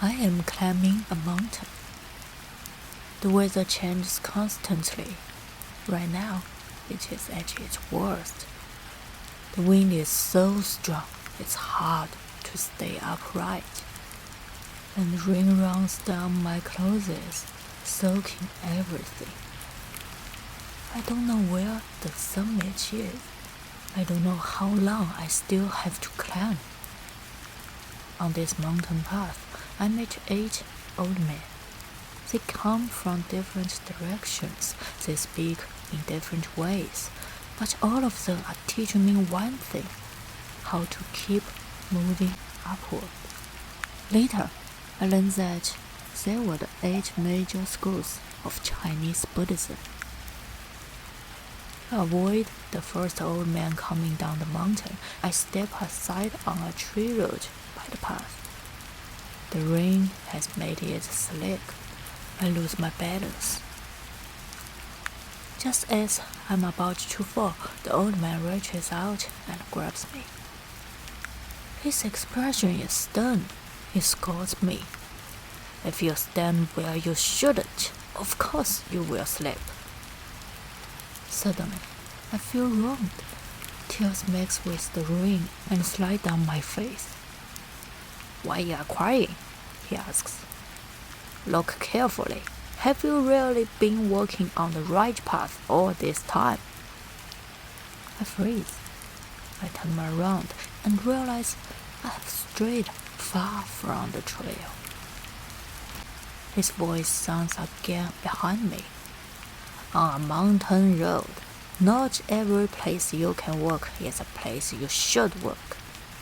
I am climbing a mountain. The weather changes constantly. Right now, it is at its worst. The wind is so strong, it's hard to stay upright. And rain runs down my clothes, soaking everything. I don't know where the summit is. I don't know how long I still have to climb. On this mountain path, I met 8 old men. They come from different directions. They speak in different ways. But all of them are teaching me one thing: how to keep moving upward. Later, I learned that there were the 8 major schools of Chinese Buddhism. To avoid the first old man coming down the mountain, I step aside on a tree root by the path. The rain has made it slick. I lose my balance. Just as I'm about to fall, the old man reaches out and grabs me. His expression is stern. He scolds me. If you stand where you shouldn't, of course you will slip. Suddenly, I feel wronged. Tears mix with the rain and slide down my face. Why you are crying? He asks. Look carefully. Have you really been walking on the right path all this time? I freeze. I turn around and realize I have strayed far from the trail. His voice sounds again behind me. On a mountain road, not every place you can walk is a place you should walk.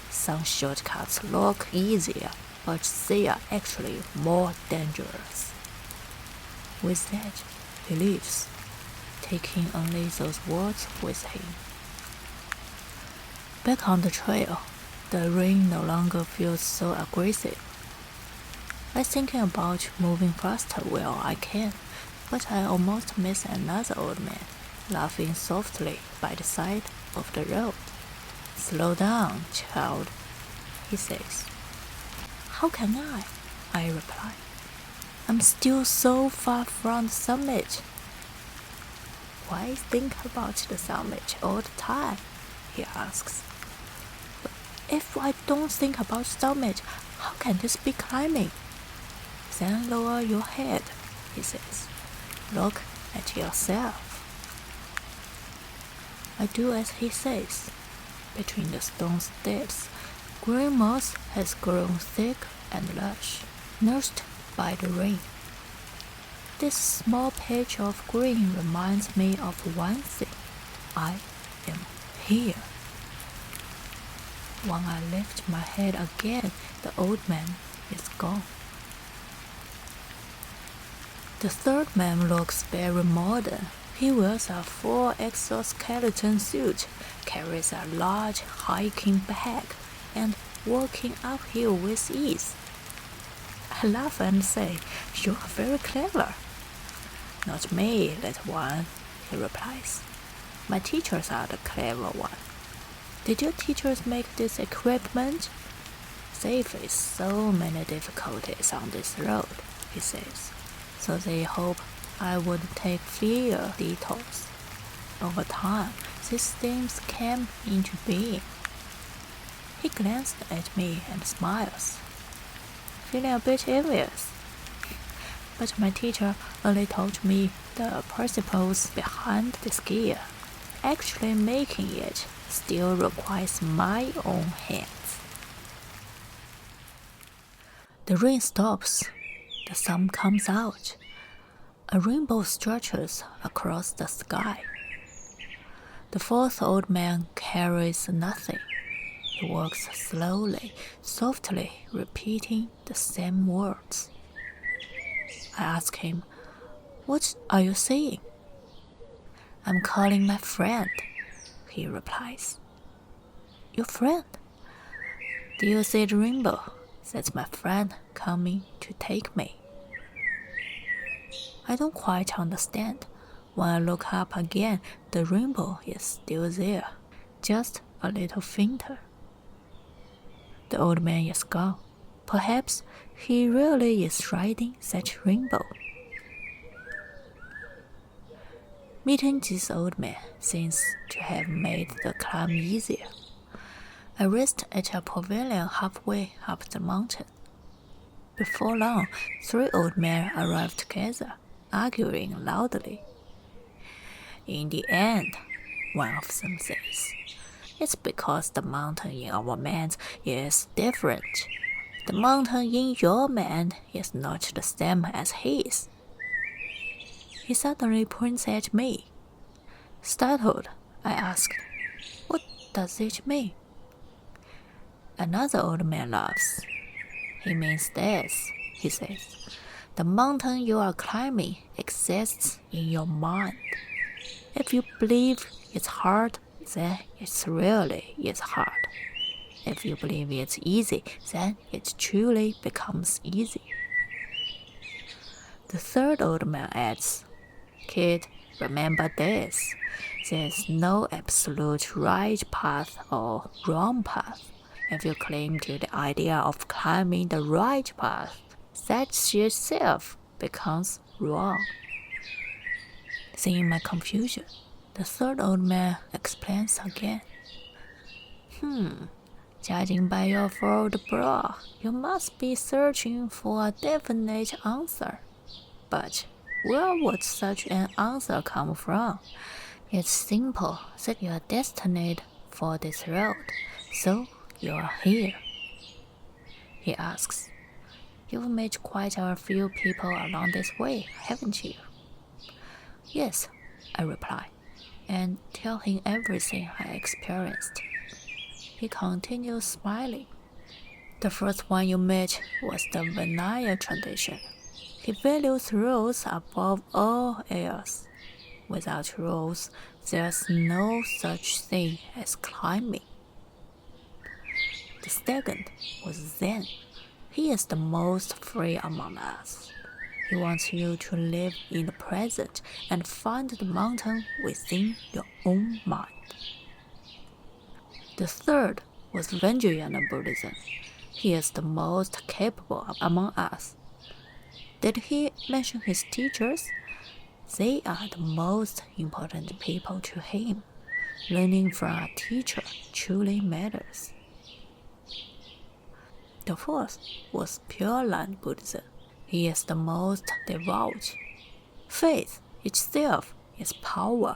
Some shortcuts look easier, but they are actually more dangerous. With that, he leaves, taking only those words with him. Back on the trail, the rain no longer feels so aggressive. I'm thinking about moving faster while I can, but I almost miss another old man, laughing softly by the side of the road. Slow down, child, he says. How can I reply. I'm still so far from the summit. Why think about the summit all the time? He asks. But if I don't think about the summit, how can this be climbing? Then lower your head, he says. Look at yourself. I do as he says. Between the stone steps, green moss has grown thick and lush, nursed by the rain. This small patch of green reminds me of one thing. I am here. When I lift my head again, the old man is gone. The third man looks very modern. He wears a full exoskeleton suit, carries a large hiking bag, and walking uphill with ease. I laugh and say, "You are very clever." Not me, little one, he replies. My teachers are the clever one. Did your teachers make this equipment? They face so many difficulties on this road, he says, so they hope I would take fewer detours. Over time, these things came into being. He glanced at me and smiles. Feeling a bit envious. But my teacher only taught me the principles behind the skill. Actually making it still requires my own hands. The rain stops. The sun comes out. A rainbow stretches across the sky. The fourth old man carries nothing. He walks slowly, softly, repeating the same words. I ask him, "What are you saying?" "I'm calling my friend," he replies. "Your friend?" "Do you see the rainbow? That's my friend coming to take me." I don't quite understand. When I look up again, the rainbow is still there, just a little fainter. The old man is gone. Perhaps he really is riding such rainbow. Meeting this old man seems to have made the climb easier. I rest at a pavilion halfway up the mountain. Before long, 3 old men arrived together, arguing loudly. In the end, one of them says, it's because the mountain in our mind is different. The mountain in your mind is not the same as his. He suddenly points at me. Startled, I asked, what does it mean? Another old man laughs. He means this, he says. The mountain you are climbing exists in your mind. If you believe it's hard, then it really is hard. If you believe it's easy, then it truly becomes easy. The third old man adds, Kid, remember this. There's no absolute right path or wrong path. If you cling to the idea of climbing the right path, that itself becomes wrong. Seeing my confusion, the third old man explains again. Judging by your furrowed brow, you must be searching for a definite answer. But where would such an answer come from? It's simple that you are destined for this road, so you are here. He asks, You've met quite a few people along this way, haven't you? Yes, I reply, and tell him everything I experienced. He continues smiling. The first one you met was the Vinaya tradition. He values rules above all else. Without rules, there's no such thing as climbing. The second was Zen. He is the most free among us. He wants you to live in the present and find the mountain within your own mind. The third was Vajrayana Buddhism. He is the most capable among us. Did he mention his teachers? They are the most important people to him. Learning from a teacher truly matters. The fourth was Pure Land Buddhism. He is the most devout. Faith itself is power.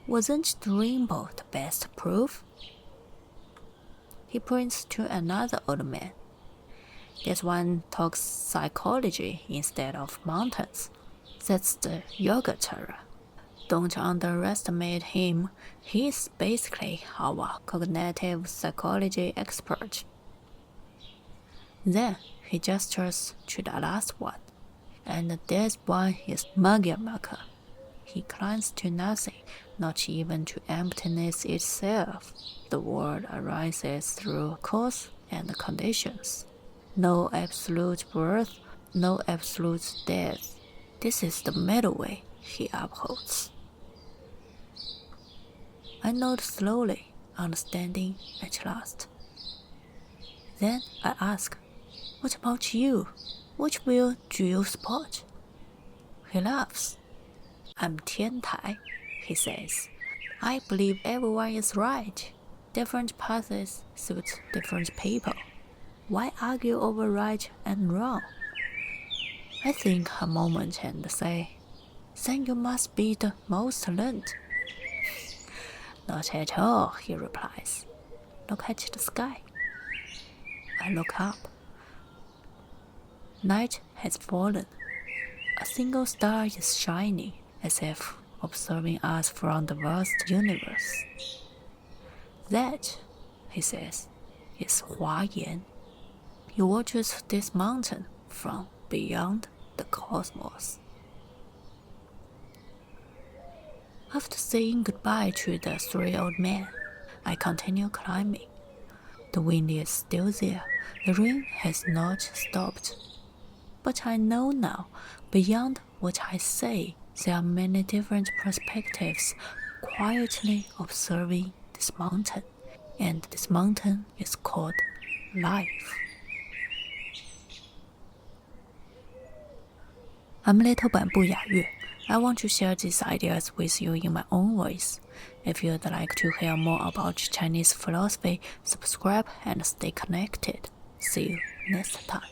Wasn't the rainbow the best proof? He points to another old man. This one talks psychology instead of mountains. That's the Yogacara. Don't underestimate him. He's basically our cognitive psychology expert. Then he gestures to the last one, and this one is Madhyamaka. He climbs to nothing, not even to emptiness itself. The world arises through cause and conditions. No absolute birth, no absolute death. This is the middle way he upholds. I nod slowly, understanding at last. Then I ask, what about you? Which view do you support? He laughs. I'm Tiantai, he says. I believe everyone is right. Different paths suit different people. Why argue over right and wrong? I think a moment and say, then you must be the most learned. Not at all, he replies. Look at the sky. I look up. Night has fallen. A single star is shining, as if observing us from the vast universe. That, he says, is Huayan. He watches this mountain from beyond the cosmos. After saying goodbye to the 3 old men, I continue climbing. The wind is still there. The rain has not stopped. But I know now, beyond what I say, there are many different perspectives quietly observing this mountain. And this mountain is called life. I'm little 本不雅乐. I want to share these ideas with you in my own voice. If you'd like to hear more about Chinese philosophy, subscribe and stay connected. See you next time.